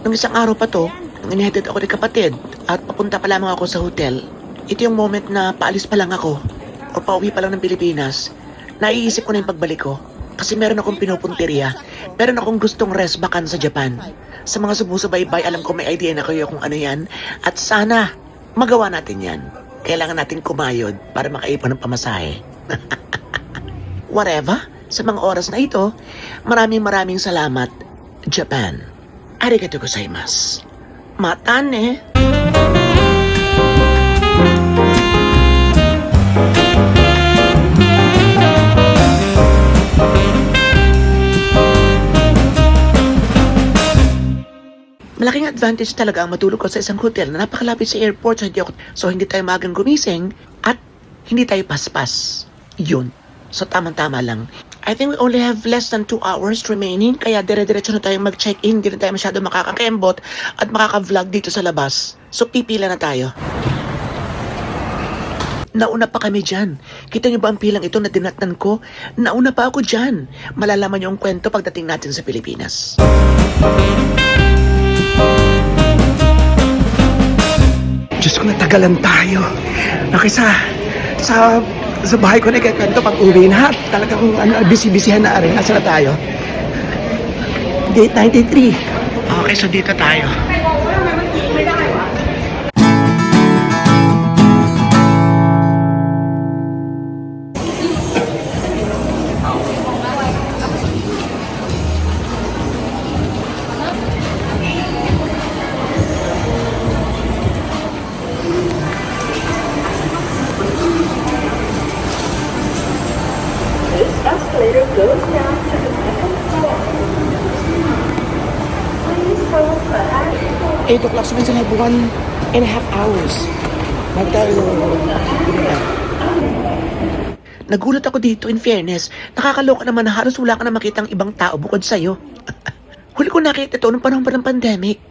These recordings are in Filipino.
Nung isang araw pa to, inihatid ako ni kapatid at papunta pa lamang ako sa hotel. Ito yung moment na paalis pa lang ako o pauwi pa lang ng Pilipinas. Naiisip ko na yung pagbalik ko kasi meron akong pinupunteriya. Meron akong gustong rest bakan sa Japan. Sa mga sumusubaybay, alam ko may idea na kayo kung ano yan. At sana, magawa natin yan. Kailangan natin kumayod para makaipon ng pamasahe. Whatever, sa mga oras na ito, maraming salamat, Japan. Arigatou gozaimasu. Matane. Malaking advantage talaga ang matulog ko sa isang hotel na napakalapit sa airport so hindi tayo magang gumising at hindi tayo paspas. Yun. So tamang-tama lang. I think we only have less than 2 hours remaining kaya dire-diretso na tayong mag-check-in. Hindi na tayo masyado makakakembot at makaka-vlog dito sa labas. So pipila na tayo. Nauna pa kami dyan. Kita niyo ba ang pilang ito na dinatnan ko? Nauna pa ako dyan. Malalaman niyo ang kwento pagdating natin sa Pilipinas. Diyos ko, natagalan tayo. Sa bahay ko nagkakanto pag uwi na. Talagang busy-busyhan na rin. Nasa na tayo? Gate 93. Okay, so dito tayo. 8 o'clock, so minsan have 1.5 hours. Nagulat ako dito, in fairness. Nakakaloka naman na halos wala ka na makitang ibang tao bukod sa'yo. Huli ko nakita ito nung panahon pa ng pandemic.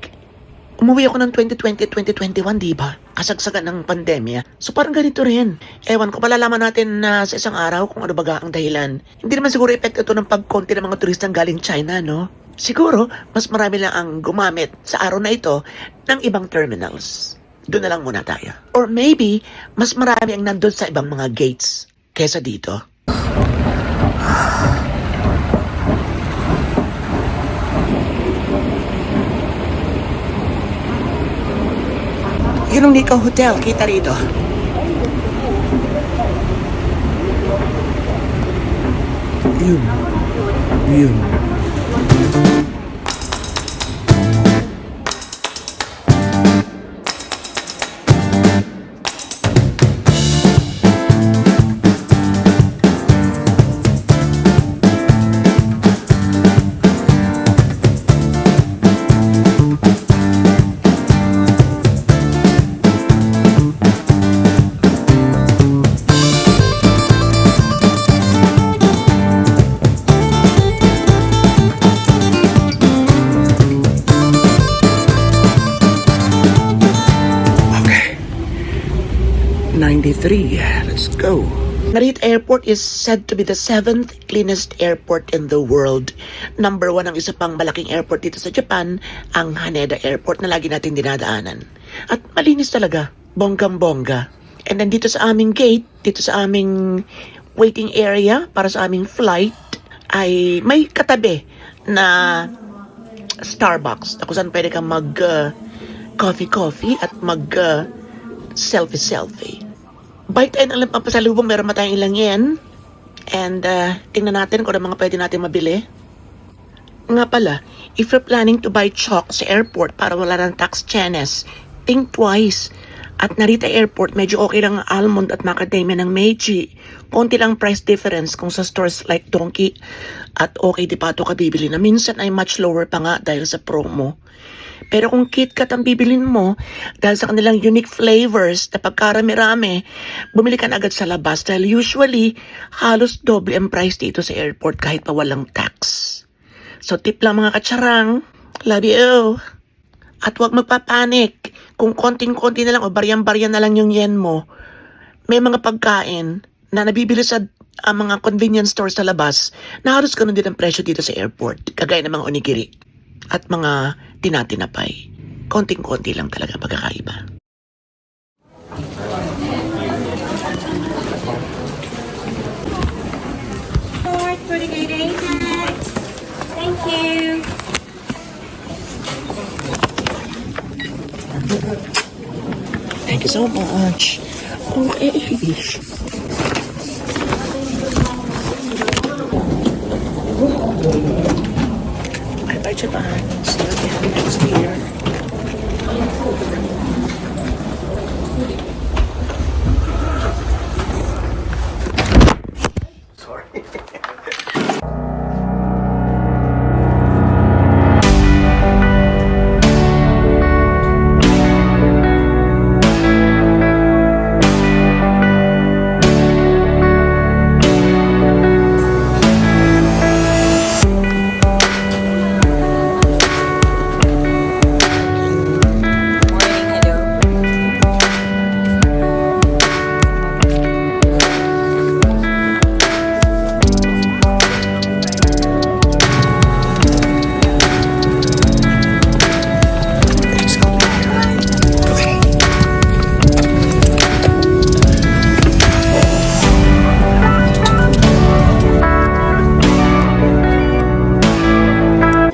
Umuwi ako ng 2020 at 2021, diba? Kasagsagan ng pandemya. So parang ganito rin. Ewan ko, malalaman natin na sa isang araw kung ano baga ang dahilan. Hindi naman siguro epekto ito ng pagkonti ng mga turistang galing China, no? Siguro, mas marami lang ang gumamit sa araw na ito ng ibang terminals. Doon na lang muna tayo. Or maybe, mas marami ang nandun sa ibang mga gates kesa dito. Yun ang Nikko Hotel, kita rito. Yun. Let's go. Narita Airport is said to be the 7th cleanest airport in the world. Number 1 ang isa pang malaking airport dito sa Japan, ang Haneda Airport na lagi natin dinadaanan. At malinis talaga, bonggang-bongga. And then dito sa aming gate, dito sa aming waiting area para sa aming flight, ay may katabi na Starbucks na kung saan pwede kang mag coffee at mag selfie. Bite tayo ng alam pampasalubong, meron ba tayong ilang yen? And tingnan natin kung ano mga pwede natin mabili. Nga pala, if you're planning to buy chalk sa airport para wala ng tax chenes, think twice. At Narita Airport, medyo okay lang ang almond at macadamia ng Meiji. Konti lang price difference kung sa stores like Donkey at Okay Dipato ka bibili na minsan ay much lower pa nga dahil sa promo. Pero kung KitKat ang bibilin mo, dahil sa kanilang unique flavors na pagkarami-rami, bumili ka na agad sa labas dahil usually, halos doble ang price dito sa airport kahit pa walang tax. So tip lang mga katsarang, love you! At huwag magpapanik, kung konting-konti na lang o baryan-baryan na lang yung yen mo, may mga pagkain na nabibili sa mga convenience stores sa labas na halos ganun din ang presyo dito sa airport, kagaya ng mga onigiri at mga tinatinapay. Konting-konti lang talaga pagkakaiba. For the good day. Thank you. Thank you so much. Okay. Bye-bye, Japan. See you again next year. Sorry.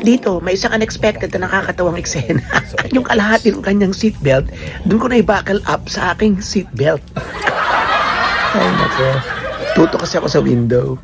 Dito, may isang unexpected na nakakatawang eksena. Yung kalahati ng kanyang seatbelt, doon ko na i-buckle up sa aking seatbelt. Ay, nako. Tuto kasi ako sa window.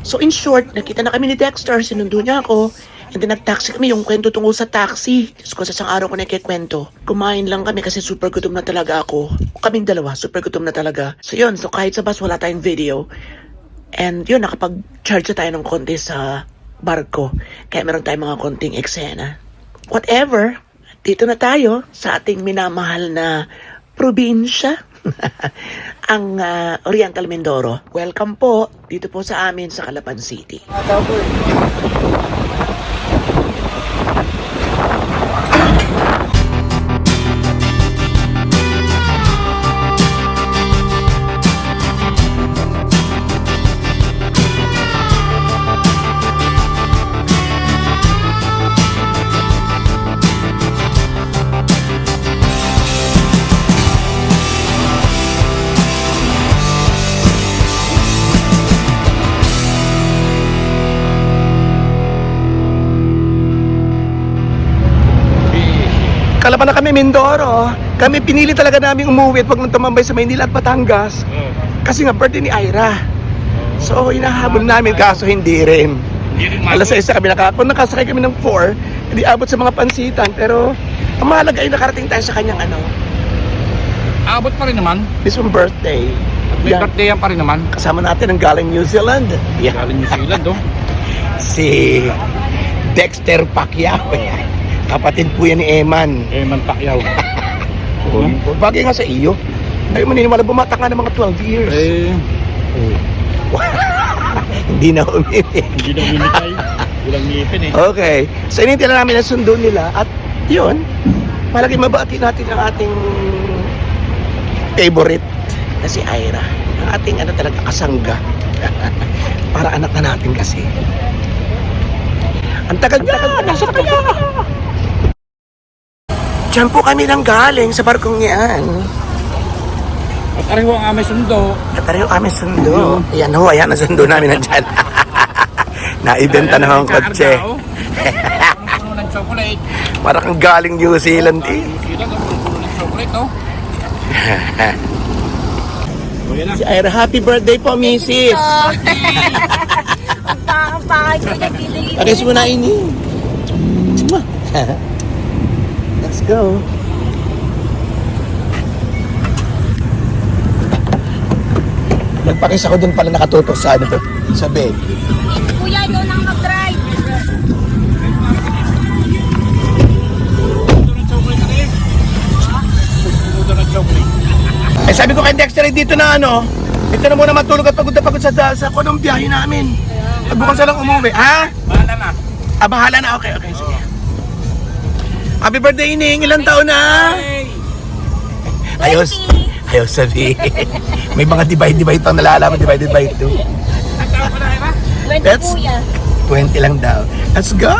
So in short, nakita na kami ni Dexter, sinundo niya ako, and then nag-taxi kami yung kwento tungkol sa taxi. Diyos ko, sa isang araw ko nakikwento. Kumain lang kami kasi super gutom na talaga ako. Kaming dalawa, super gutom na talaga. So yun, so kahit sa bus wala tayong video. And yun, nakapag-charge na tayo ng konti sa barko. Kaya meron tayong mga konting eksena. Whatever, dito na tayo sa ating minamahal na probinsya. Ang Oriental Mindoro. Welcome po dito po sa amin sa Calapan City. Nakalaban na kami Mindoro. Kami pinili talaga namin umuwi at wag nang tumambay sa Maynila at Batangas. Kasi nga birthday ni Ira. So hinahabol namin kaso hindi rin. Alas 6 kami kung nakasakay kami ng 4, hindi abot sa mga pansitan. Pero ang mahalaga ay nakarating tayo sa kanyang Abot pa rin naman. mismong birthday. May Yan. birthday yan pa rin naman. Kasama natin ang galing New Zealand. Yan. Galing New Zealand, oh. Si Dexter Pacquiao. Kapatid po yan ni Eman. Man Pacquiao. Bagay nga sa iyo. Ay maniniwala bumata ka ng mga 12 years. Hindi na umiti. Hindi na umimitay. Walang ngipin eh. Okay. So inintila namin ang sundo nila at yun, malagay mabati natin ang ating favorite na si Ira. Ang ating talaga kasangga. Para anak na natin kasi. Ang tagal niya! Nasaan kaya? Diyan po kami nang galing sa barkong yan. At pareho ang amay sundo. At pareho kami sundo. Ayan ho, ayan ang sundo namin nandyan. Naibenta na ho ang kotse. Puno ng chocolate. Para kang galing New Zealand eh. New Zealand, puno ng chocolate, oh. O, yan na. Si Ira, happy birthday po, Mrs. Ang pakay ko na pinili. Pakis mo na ini. Let's go. Nagpakis ako dun pala nakatutok sa sa bed. Kuya, ikaw nang mag-drive. Puno ng chocolate na eh. Puno ng chocolate. Eh sabi ko kay Dexter dito na ito na muna matulog at pagod na pagod sa kunong biyahe namin. At bukas na lang umuwi, ha? Bahala na. Ah, bahala na. Okay, sige. Happy birthday, Ining. Ilang taon na? Ayaw sabihin. May mga divide pa nalalaman, divided by 2. Ang tao pala, Ira? That's- Kuya. 20 lang daw. Let's go!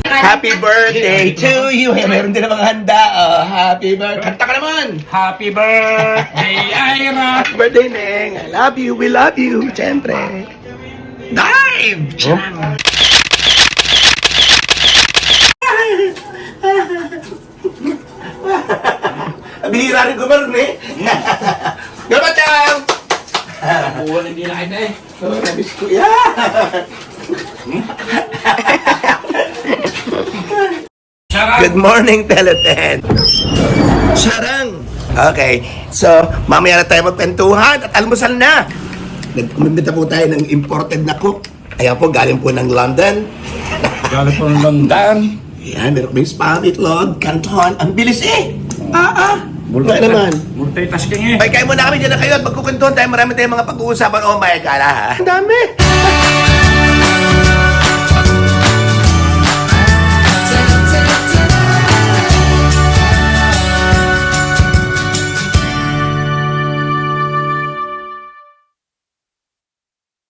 Happy birthday to you! Hey, meron din namang handa. Oh, happy birthday. Kanta ka naman! Happy birthday, Ira! Happy birthday, Neng. I love you. We love you. Siyempre. Dive! Bihira rin gumaron eh. Gabachang! Buwan hindi na kita eh. Oh, nabis ko yan. Sarap! Good morning, Teleten. Sarang. Okay, so mamaya na tayo magpentuhan at almusal na. Nagkumbita po tayo ng imported na cook. Ayan po, galing po ng London. Galing po ng London. Yan, meron kami spam, itlog, canton. Ang bilis eh. Wala naman. Multitasking eh. Okay, kain muna kami dyan na kayo at magkukwentuhan tayo. Marami tayong mga pag-uusapan. Oh my God, ha? Ang dami.